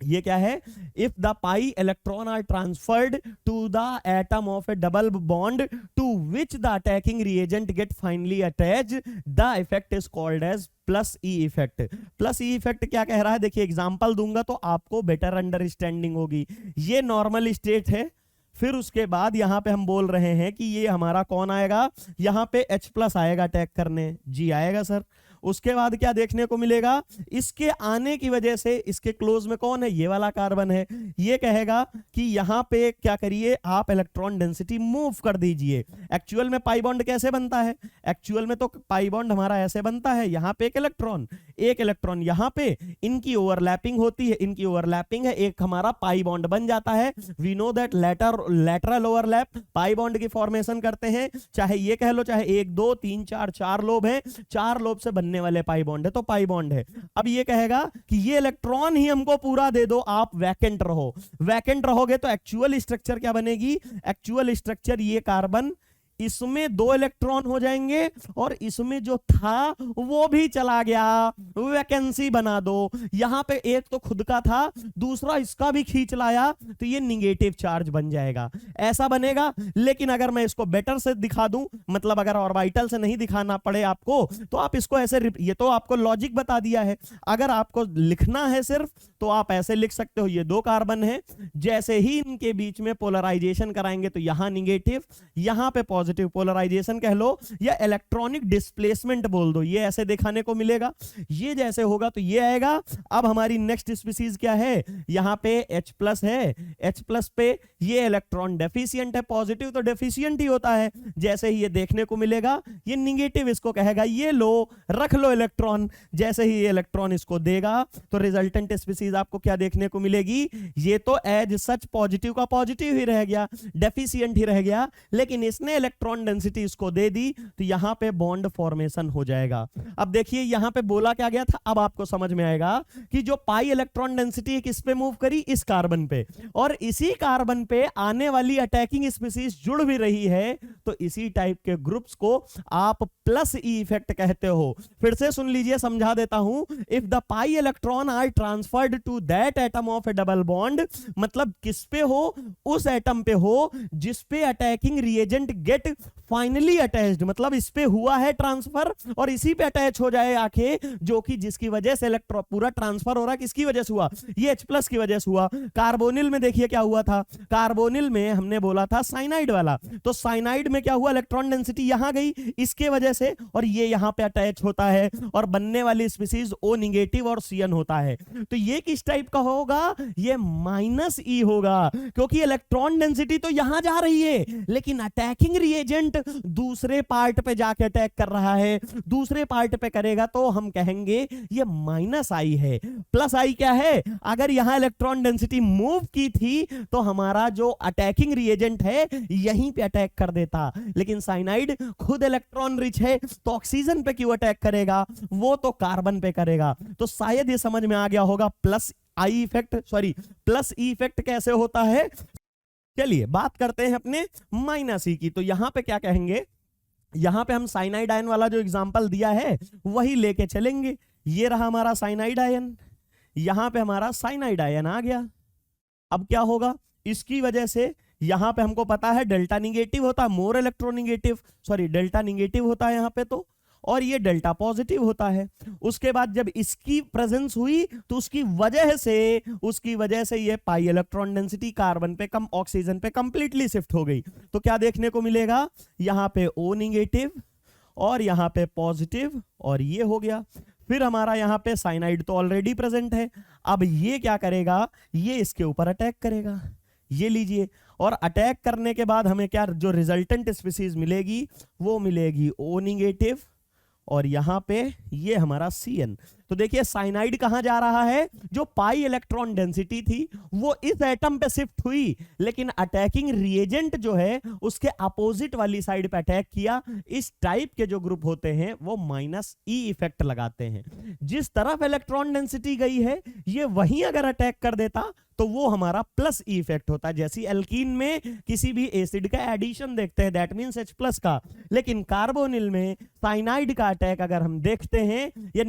ये क्या है, if the pi electron are transferred to the atom of a double bond to which the attacking reagent get finally attached, the effect is called as plus E effect. Plus E effect क्या कह रहा है, देखिए example दूंगा तो आपको better understanding होगी। ये नॉर्मल स्टेट है, फिर उसके बाद यहां पे हम बोल रहे हैं कि ये हमारा कौन आएगा, यहां पे H प्लस आएगा अटैक करने, जी आएगा सर। उसके बाद क्या देखने को मिलेगा, इसके आने की वजह से इसके क्लोज में कौन है, ये वाला कार्बन है, ये कहेगा कि यहां पे क्या करिए आप इलेक्ट्रॉन डेंसिटी मूव कर दीजिए। एक्चुअल में पाई बॉन्ड कैसे बनता है, एक्चुअल में तो पाई बॉन्ड हमारा ऐसे बनता है, यहां पे एक इलेक्ट्रॉन यहां पे, इनकी ओवरलैपिंग होती है, इनकी ओवरलैपिंग है, एक हमारा पाई बॉन्ड बन जाता है। We know that lateral overlap pi bond की फॉर्मेशन करते हैं, चाहे ये कह लो चाहे 1 2 3 4 4 लोब हैं, 4 लोब से बनने वाले पाई बॉन्ड है तो पाई बॉन्ड है। अब ये कहेगा कि ये इलेक्ट्रॉन ही हमको पूरा दे दो, आप वैकेंट रहो। वैकेंट रहोगे तो एक्चुअल स्ट्रक्चर क्या बनेगी, एक्चुअल स्ट्रक्चर ये कार्बन, इसमें 2 इलेक्ट्रॉन हो जाएंगे और इसमें जो था वो भी चला गया, वैकेंसी बना दो। यहां पे एक तो खुद का था, दूसरा इसका भी खींच लाया, तो ये निगेटिव चार्ज बन जाएगा, ऐसा बनेगा। लेकिन अगर मैं इसको बेटर से दिखा दूं, मतलब अगर ऑर्बिटल से नहीं दिखाना पड़े आपको, तो आप इसको ऐसे, ये तो आपको लॉजिक बता दिया है, अगर आपको लिखना है सिर्फ तो आप ऐसे लिख सकते हो, ये 2 कार्बन है, जैसे ही इनके बीच में पोलराइजेशन कराएंगे तो यहां निगेटिव, यहां पे पॉजिटिव, पोलराइजेशन कह लो या इलेक्ट्रॉनिक डिस्प्लेसमेंट बोल दो, ये ऐसे दिखाने को मिलेगा। ये जैसे होगा तो ये आएगा। अब हमारी नेक्स्ट स्पीसीज क्या है, यहां पे H प्लस है, H प्लस पे ये इलेक्ट्रॉन डेफिशिएंट है, पॉजिटिव तो डेफिशिएंट ही होता है, जैसे ही ये देखने को मिलेगा ये निगेटिव, इसको कहेगा ये लो रख लो इलेक्ट्रॉन। जैसे ही ये इलेक्ट्रॉन इसको देगा तो रिजल्टेंट स्पीसीज आपको क्या देखने को मिलेगी, ये तो एज सच पॉजिटिव का पॉजिटिव ही रह गया, डेफिशिएंट ही रह गया, लेकिन इसने इलेक्ट्रॉन डेंसिटी इसको दे दी तो यहां पे बॉन्ड फॉर्मेशन हो जाएगा। अब देखिए यहां पे बोला क्या गया था, अब आपको समझ में आएगा कि जो पाई इलेक्ट्रॉन डेंसिटी किस पे मूव करी, इस कार्बन पे, और इसी कार्बन पे आने वाली अटैकिंग स्पीसीज जुड़ भी रही है, तो इसी टाइप के ग्रुप्स को आप प्लस ई इफेक्ट कहते हो। फिर से सुन लीजिए, समझा देता हूं। If the pi electron are transferred to that atom of a double bond, मतलब किस पे हो, उस एटम पे हो जिस पे attacking reagent get finally attached, मतलब इस पे हुआ है ट्रांसफर और इसी पे अटैच हो जाए आके, जो कि जिसकी वजह से इलेक्ट्रॉन पूरा ट्रांसफर हो रहा है, किसकी वजह से हुआ, ये H प्लस की वजह से हुआ। कार्बोनिल में देखिए क्या हुआ था, कार्बोनिल में हमने बोला था साइनाइड वाला, तो साइनाइड में क्या हुआ, इलेक्ट्रॉन डेंसिटी यहां गई इसके वजह से, और ये यहां पे अटैच होता है और बनने वाली स्पीसीज O निगेटिव और CN होता है। तो ये किस टाइप का होगा, ये माइनस ई होगा, क्योंकि इलेक्ट्रॉन डेंसिटी तो यहां जा रही है लेकिन अटैकिंग रिएजेंट दूसरे पार्ट पे जाके अटैक कर रहा है, दूसरे पार्ट पे करेगा, तो हम कहेंगे ये माइनस आई है। प्लस आई क्या है, अगर यहां इलेक्ट्रॉन डेंसिटी मूव की थी तो हमारा जो अटैकिंग रिएजेंट है यहीं पे अटैक कर देता, लेकिन साइनाइड खुद इलेक्ट्रॉन रिच है तो ऑक्सीजन पे क्यों अटैक करेगा, वो तो कार्बन पे करेगा। तो शायद ये समझ में आ गया होगा plus I effect, sorry plus E effect कैसे होता है। चलिए बात करते हैं अपने माइनस ई की। तो यहां पे क्या कहेंगे, यहां पे हम साइनाइड आयन वाला जो एग्जांपल दिया है वही लेके चलेंगे। ये रहा हमारा साइनाइड आयन, यहां पे हमारा साइनाइड आयन आ गया, अब क्या होगा, इसकी वजह से यहां पे हमको पता है डेल्टा निगेटिव होता है, more electronegative, sorry delta negative होता है यहां पे तो, और ये डेल्टा पॉजिटिव होता है। उसके बाद जब इसकी प्रेजेंस हुई तो उसकी वजह से ये पाई इलेक्ट्रॉन डेंसिटी कार्बन पे कम ऑक्सीजन पे कंप्लीटली शिफ्ट हो गई। तो क्या देखने को मिलेगा, यहां पे O निगेटिव और यहां पे पॉजिटिव, और ये हो गया। फिर हमारा यहां पे साइनाइड तो ऑलरेडी प्रेजेंट है, अब ये क्या करेगा, ये इसके ऊपर अटैक करेगा, ये लीजिए, और अटैक करने के बाद हमें क्या जो रिजल्टेंट स्पीसीज मिलेगी वो मिलेगी O निगेटिव, और यहां पे ये हमारा CN। तो देखिए साइनाइड कहां जा रहा है, जो पाई इलेक्ट्रॉन डेंसिटी थी वो इस एटम पे शिफ्ट हुई, लेकिन अटैकिंग रिएजेंट जो है उसके अपोजिट वाली साइड पे अटैक किया। इस टाइप के जो ग्रुप होते हैं वो -E इफेक्ट लगाते हैं। जिस तरफ इलेक्ट्रॉन डेंसिटी गई है ये वहीं अगर अटैक कर देता तो वो हमारा +E इफेक्ट होता है। जैसे एल्कीन में किसी भी एसिड का एडिशन देखते हैं दैट मींस H+ का, लेकिन कार्बोनिल में साइनाइड का अटैक अगर हम देखते हैं या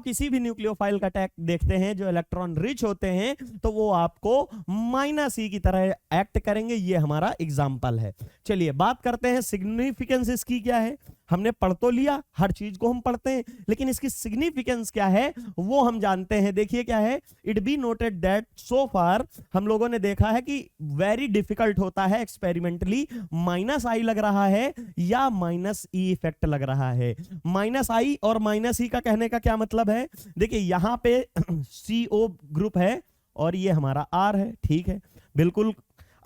किसी भी न्यूक्लियोफाइल का अटैक देखते हैं जो इलेक्ट्रॉन रिच होते हैं, तो वो आपको -E की तरह एक्ट करेंगे। ये हमारा एग्जांपल है। चलिए बात करते हैं सिग्निफिकेंस इसकी क्या है। हमने पढ़ तो लिया, हर चीज को हम पढ़ते हैं, लेकिन इसकी सिग्निफिकेंस क्या है वो हम जानते हैं। देखिए क्या है, it be noted that so far हम लोगों ने देखा है कि वेरी डिफिकल्ट होता है एक्सपेरिमेंटली -I लग रहा है या -E इफेक्ट लग रहा है। -I और -E का कहने का क्या मतलब है, देखिए यहां पे CO ग्रुप है और ये हमारा R है, ठीक है बिल्कुल।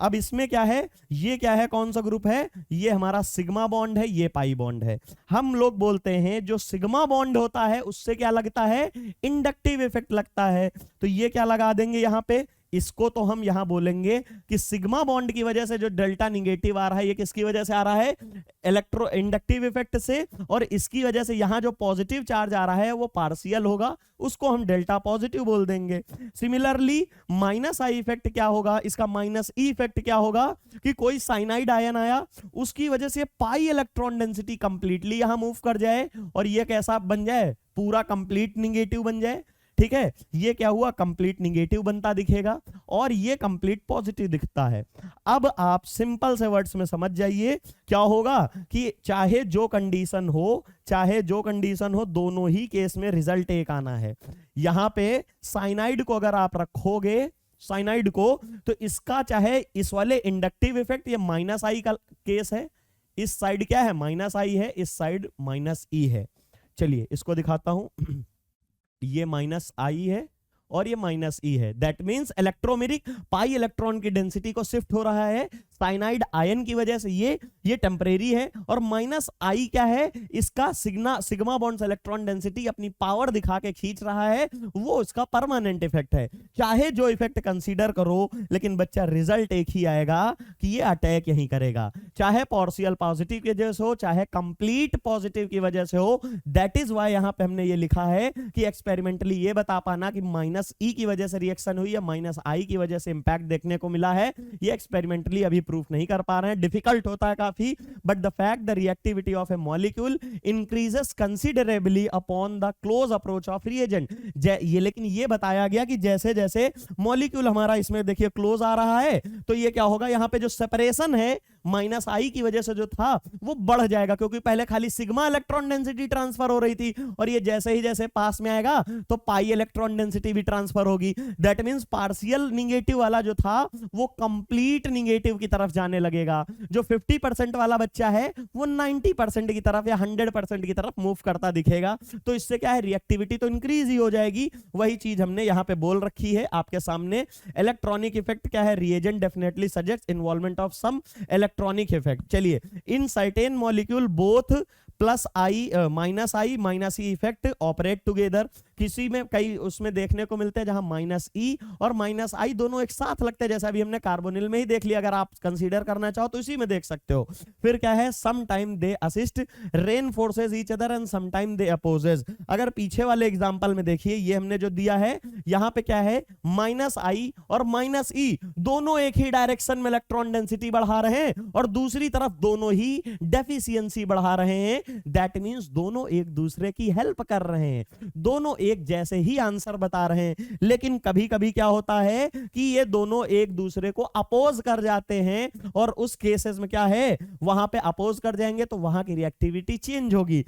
अब इसमें क्या है, ये क्या है, कौन सा ग्रुप है, ये हमारा सिग्मा बॉन्ड है, ये पाई बॉन्ड है। हम लोग बोलते हैं जो सिग्मा बॉन्ड होता है उससे क्या लगता है, इंडक्टिव इफेक्ट लगता है। तो ये क्या लगा देंगे यहां पे, इसको तो हम यहां बोलेंगे कि सिग्मा बॉन्ड की वजह से जो डेल्टा निगेटिव आ रहा है ये किसकी वजह से आ रहा है, इलेक्ट्रो इंडक्टिव इफेक्ट से, और इसकी वजह से यहां जो पॉजिटिव चार्ज आ रहा है वो पार्शियल होगा, उसको हम डेल्टा पॉजिटिव बोल देंगे। सिमिलरली -I इफेक्ट क्या होगा, इसका -E इफेक्ट क्या होगा कि कोई साइनाइड आयन आया उसकी वजह से पाई इलेक्ट्रॉन डेंसिटी कंप्लीटली यहां मूव कर जाए और ये कैसा बन जाए, पूरा कंप्लीट निगेटिव बन जाए, ठीक है। ये क्या हुआ, कंप्लीट निगेटिव बनता दिखेगा और ये कंप्लीट पॉजिटिव दिखता है। अब आप सिंपल से वर्ड्स में समझ जाइए क्या होगा कि चाहे जो कंडीशन हो दोनों ही केस में रिजल्ट एक आना है। यहां पे साइनाइड को अगर आप रखोगे साइनाइड को, तो इसका चाहे इस वाले इंडक्टिव इफेक्ट ये -I का केस है, इस साइड क्या है -I है, इस साइड -E है। चलिए इसको दिखाता हूं, ये -I है और ये -E है। That means electromeric pi electron की डेंसिटी को शिफ्ट हो रहा है साइनाइड आयन की वजह से, ये टेम्परेरी है, और -I क्या है, इसका सिग्मा बॉन्ड्स इलेक्ट्रॉन डेंसिटी अपनी पावर दिखा के खींच रहा है, वो इसका परमानेंट इफेक्ट है। चाहे जो इफेक्ट कंसीडर करो लेकिन बच्चा रिजल्ट एक ही आएगा कि ये अटैक यही करेगा, चाहे पार्शियल पॉजिटिव की वजह से हो चाहे कंप्लीट पॉजिटिव की वजह से हो। दैट इज वाई यहां पे हमने ये लिखा है कि एक्सपेरिमेंटली ये बता पाना कि -E की वजह से रिएक्शन हुई है, -I की वजह से इंपैक्ट देखने को मिला है, ये एक्सपेरिमेंटली अभी प्रूफ नहीं कर पा रहे हैं, डिफिकल्ट होता है काफी। But the fact the reactivity of a molecule increases considerably upon the close approach of reagent. ये लेकिन ये बताया गया कि जैसे जैसे मॉलिक्यूल हमारा इसमें देखिए क्लोज आ रहा है तो ये क्या होगा, यहाँ पे जो सेपरेशन है -I की वजह से जो था वो बढ़ जाएगा, क्योंकि पहले खाली सिग्मा इलेक्ट्रॉन डेंसिटी ट्रांसफर हो रही थी और ये जैसे ही जैसे पास में आएगा तो पाई इलेक्ट्रॉन डेंसिटी भी ट्रांसफर होगी। दैट मींस पार्शियल निगेटिव वाला जो था वो कंप्लीट निगेटिव की तरफ जाने लगेगा, जो 50% वाला बच्चा है वो 90% की तरफ या 100% की तरफ मूव करता दिखेगा। तो इससे क्या है, रिएक्टिविटी तो इंक्रीज ही हो जाएगी। वही चीज हमने यहां पे बोल रखी है आपके सामने। इलेक्ट्रॉनिक इफेक्ट क्या है, reagent definitely suggest involvement of some electronic effect. चलिए in certain molecule both -I effect operate together. किसी में कई उसमें देखने को मिलते हैं जहां -E और -I दोनों एक साथ लगते हैं, जैसा अभी हमने कार्बोनिल में ही देख लिया। अगर आप कंसीडर करना चाहो तो इसी में देख सकते हो। फिर क्या है, some time they assist reinforces each other and some time they opposes. अगर पीछे वाले एग्जांपल में देखिए, ये हमने जो दिया है यहां पे क्या है, -I और -E दोनों एक ही डायरेक्शन में इलेक्ट्रॉन डेंसिटी बढ़ा रहे हैं और दूसरी तरफ दोनों ही डेफिशिएंसी बढ़ा रहे हैं। दैट मींस दोनों एक दूसरे की हेल्प कर रहे हैं, दोनों एक जैसे ही आंसर बता रहे हैं, लेकिन कभी कभी क्या होता है कि ये दोनों एक दूसरे को अपोज कर जाते हैं, और उस केसेस में क्या है, वहां पे अपोज कर जाएंगे तो वहां की रिएक्टिविटी चेंज होगी।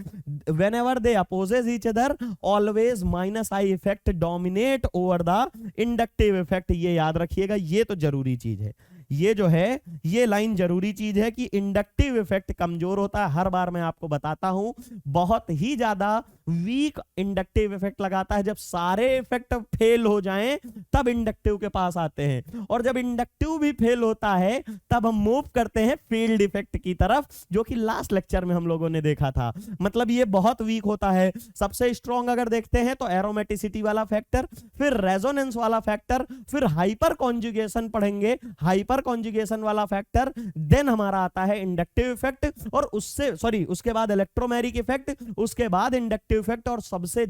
whenever they opposes each other, always minus I effect dominate over the inductive effect। ये याद रखिएगा, ये तो जरूरी चीज है, ये जो है ये लाइन जरूरी चीज है कि इंडक्टिव इफेक्ट कमजोर होता है। हर बार मैं आपको बताता हूं, बहुत ही ज्यादा वीक इंडक्टिव इफेक्ट लगाता है। जब सारे इफेक्ट फेल हो जाएं तब इंडक्टिव के पास आते हैं, और जब इंडक्टिव भी फेल होता है तब हम मूव करते हैं फील्ड इफेक्ट की तरफ, जो कि लास्ट लेक्चर में हम लोगों ने देखा था। मतलब ये बहुत वीक होता है। सबसे स्ट्रॉन्ग अगर देखते हैं तो एरोमेटिसिटी वाला फैक्टर, फिर रेजोनेंस वाला फैक्टर, फिर हाइपर कॉन्जुगेशन पढ़ेंगे, हाइपर कॉन्जुगेशन वाला फैक्टर, देन हमारा आता है इंडक्टिव इफेक्ट, और उसके बाद इलेक्ट्रोमैरिक इफेक्ट, उसके बाद इंडक्टिव इफेक्ट, और सबसे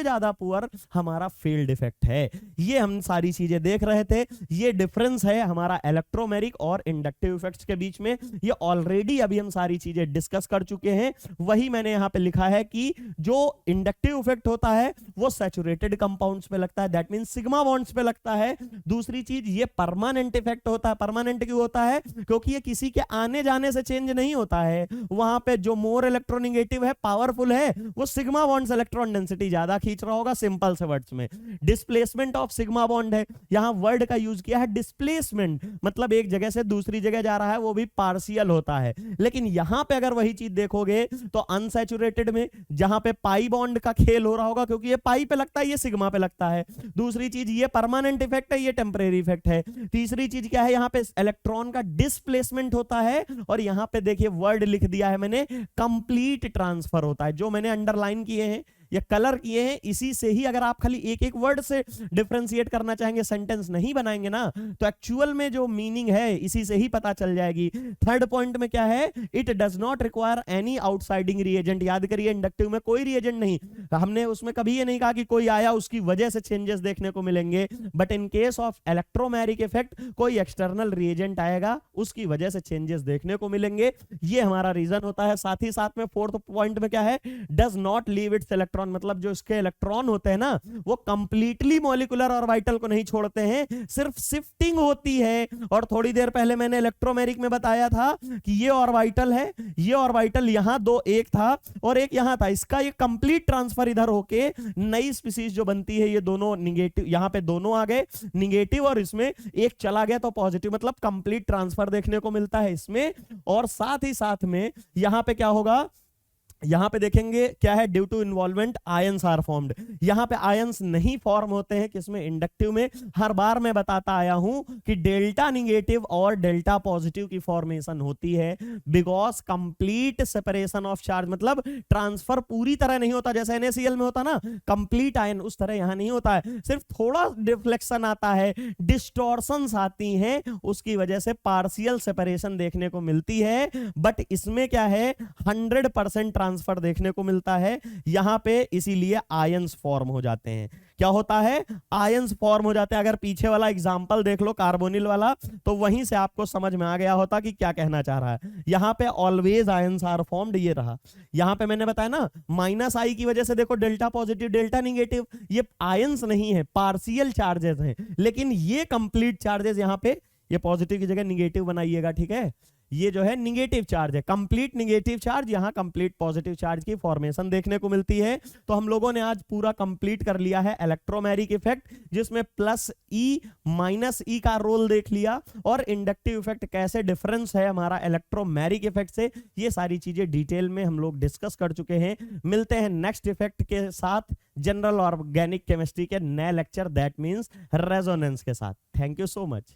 ज्यादा पुअर हमारा फील्ड इफेक्ट है। ये हम सारी चीजें देख रहे थे। ये डिफरेंस है हमारा इलेक्ट्रोमैरिक और इंडक्टिव इफेक्ट्स के बीच में। ये ऑलरेडी अभी हम सारी चीजें डिस्कस कर चुके हैं। वही मैंने यहां पे लिखा है कि जो इंडक्टिव इफेक्ट होता है वो सैचुरेटेड कंपाउंड्स पे लगता है, दैट मींस सिग्मा बॉन्ड्स पे लगता है। दूसरी चीज, ये परमानेंट इफेक्ट होता है। परमानेंट क्यों होता है? क्योंकि ये किसी के आने जाने से चेंज नहीं होता है। वहां पे जो मोर इलेक्ट्रोनेगेटिव है, पावरफुल है, वो सिग्मा बॉन्ड्स इलेक्ट्रॉन डेंसिटी ज्यादा खींच रहा होगा। सिंपल से वर्ड्स में डिस्प्लेसमेंट ऑफ सिग्मा बॉन्ड है, यहां वर्ड का यूज किया है डिस्प्लेसमेंट, मतलब एक जगह से दूसरी जगह जा रहा है, वो भी पार्शियल होता है। लेकिन यहां पे अगर वही चीज देखोगे तो अनसैचुरेटेड में जहां पे पाई बॉन्ड का खेल हो रहा होगा, क्योंकि ये पाई पे लगता है, ये सिग्मा पे लगता है। दूसरी चीज, ये परमानेंट इफेक्ट है, ये टेम्परेरी इफेक्ट है। तीसरी चीज क्या है, यहां पे इलेक्ट्रॉन का डिस्प्लेसमेंट होता है, और यहां पे देखिए वर्ड लिख दिया है मैंने, कंप्लीट ट्रांसफर होता है। जो मैंने अंडरलाइन किए हैं या कलर किए हैं, इसी से ही अगर आप खाली एक एक वर्ड से डिफरेंशिएट करना चाहेंगे, सेंटेंस नहीं बनाएंगे ना, तो एक्चुअल में जो मीनिंग है इसी से ही पता चल जाएगी। थर्ड पॉइंट में क्या है, it does not require any outsiding reagent. याद करिए, इंडक्टिव में कोई रिएजेंट नहीं, हमने उसमें कभी ये नहीं कहा कि कोई आया उसकी वजह से चेंजेस देखने को मिलेंगे। But in case of electromeric effect कोई एक्सटर्नल रिएजेंट आएगा, उसकी वजह से चेंजेस देखने को मिलेंगे। ये हमारा रीजन होता है। साथ ही साथ में फोर्थ पॉइंट में क्या है, does not leave it's electron, मतलब जो इसके इलेक्ट्रॉन होते हैं ना, वो कंप्लीटली मॉलिक्यूलर ऑर्बिटल को नहीं छोड़ते हैं, सिर्फ शिफ्टिंग होती है। और थोड़ी देर पहले मैंने इलेक्ट्रोमैरिक में बताया था कि ये ऑर्बिटल है, ये ऑर्बिटल यहां दो, एक था और एक यहां था, इसका ये कंप्लीट ट्रांसफर इधर होके नई स्पीसीज जो बनती है, ये दोनों निगेटिव, यहां पे दोनों आ गए निगेटिव, और इसमें एक चला गया तो पॉजिटिव, मतलब कंप्लीट ट्रांसफर देखने को मिलता है इसमें। और साथ ही साथ में यहां पे क्या होगा, यहां पे देखेंगे क्या है, due to involvement ions are formed. यहां पे आयंस नहीं फॉर्म होते हैं, किसमें, इंडक्टिव में। हर बार मैं बताता आया हूं कि डेल्टा निगेटिव और डेल्टा पॉजिटिव की फॉर्मेशन होती है, because complete separation of charge, मतलब ट्रांसफर पूरी तरह नहीं होता, जैसे NaCl में होता ना कंप्लीट आयन, उस तरह यहां नहीं होता है, सिर्फ थोड़ा डिफ्लेक्शन आता है, डिस्टॉर्शंस आती हैं, उसकी वजह से पार्शियल सेपरेशन देखने को मिलती है। बट इसमें क्या है, 100% ट्रांसफर देखने को मिलता है यहां पे, इसीलिए आयंस फॉर्म हो जाते हैं। क्या होता है, आयंस फॉर्म हो जाते हैं। अगर पीछे वाला एग्जांपल देख लो, कार्बोनिल वाला, तो वहीं से आपको समझ में आ गया होता कि क्या कहना चाह रहा है। यहां पे ऑलवेज आयंस आर फॉर्म्ड, ये रहा। यहां पे मैंने बताया ना, माइनस आई की वजह से देखो डेल्टा पॉजिटिव डेल्टा निगेटिव, ये आयंस नहीं है, पार्शियल चार्जेस हैं। लेकिन ये कंप्लीट चार्जेस, यहां पे ये पॉजिटिव की जगह निगेटिव बनाइएगा, ठीक है। ये जो है निगेटिव चार्ज है, कंप्लीट निगेटिव चार्ज, यहां कंप्लीट पॉजिटिव चार्ज की फॉर्मेशन देखने को मिलती है। तो हम लोगों ने आज पूरा कंप्लीट कर लिया है इलेक्ट्रोमैरिक इफेक्ट, जिसमें प्लस ई माइनस ई का रोल देख लिया, और इंडक्टिव इफेक्ट कैसे डिफरेंस है हमारा इलेक्ट्रोमैरिक इफेक्ट से, ये सारी चीजें डिटेल में हम लोग डिस्कस कर चुके हैं। मिलते हैं नेक्स्ट इफेक्ट के साथ, जनरल ऑर्गेनिक केमिस्ट्री के नए लेक्चर, दैट मींस रेजोनेंस के साथ। Thank you so much.